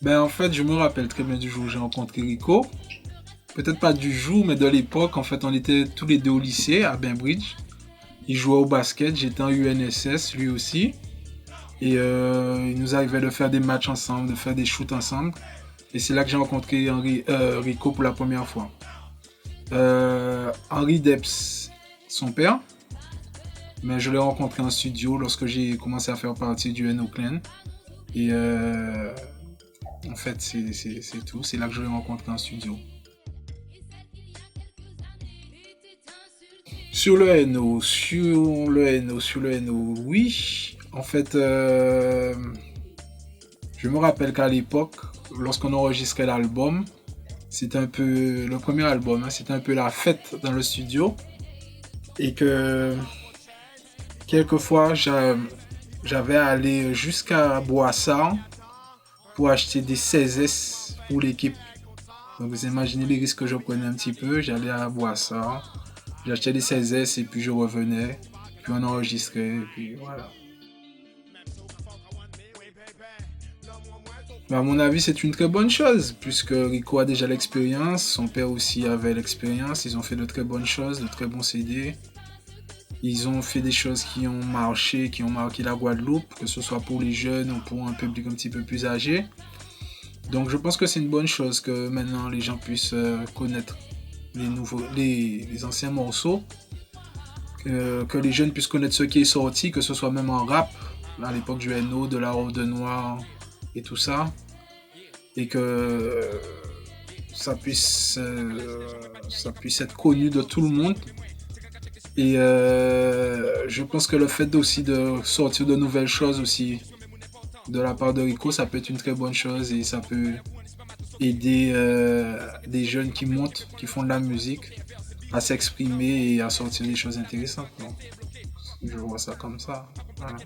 Ben en fait, je me rappelle très bien du jour où j'ai rencontré Rico. Peut-être pas du jour, mais de l'époque. En fait, on était tous les deux au lycée à Bainbridge. Il jouait au basket, j'étais en UNSS, lui aussi. Et il nous arrivait de faire des matchs ensemble, de faire des shoots ensemble. Et c'est là que j'ai rencontré Rico pour la première fois. Henri Depps, son père, mais je l'ai rencontré en studio lorsque j'ai commencé à faire partie du NO Clan. Et en fait, c'est tout. C'est là que je l'ai rencontré en studio. Sur le NO, oui. En fait, je me rappelle qu'à l'époque, lorsqu'on enregistrait l'album, c'était un peu le premier album, hein, c'était un peu la fête dans le studio. Et que quelquefois, j'avais à aller jusqu'à Boissard pour acheter des 16S pour l'équipe. Donc vous imaginez les risques que je prenais un petit peu. J'allais à Boissard, j'achetais des 16S et puis je revenais, puis on enregistrait, et puis voilà. Mais à mon avis, c'est une très bonne chose, puisque Rico a déjà l'expérience, son père aussi avait l'expérience, ils ont fait de très bonnes choses, de très bons CD. Ils ont fait des choses qui ont marché, qui ont marqué la Guadeloupe, que ce soit pour les jeunes ou pour un public un petit peu plus âgé. Donc je pense que c'est une bonne chose que maintenant les gens puissent connaître les anciens morceaux, que les jeunes puissent connaître ce qui est sorti, que ce soit même en rap, à l'époque du NO, de la Robe de Noir et tout ça, et que ça puisse être connu de tout le monde. Et je pense que le fait aussi de sortir de nouvelles choses aussi de la part de Rico, ça peut être une très bonne chose et ça peut aider des jeunes qui montent, qui font de la musique, à s'exprimer et à sortir des choses intéressantes. Donc, je vois ça comme ça. Voilà.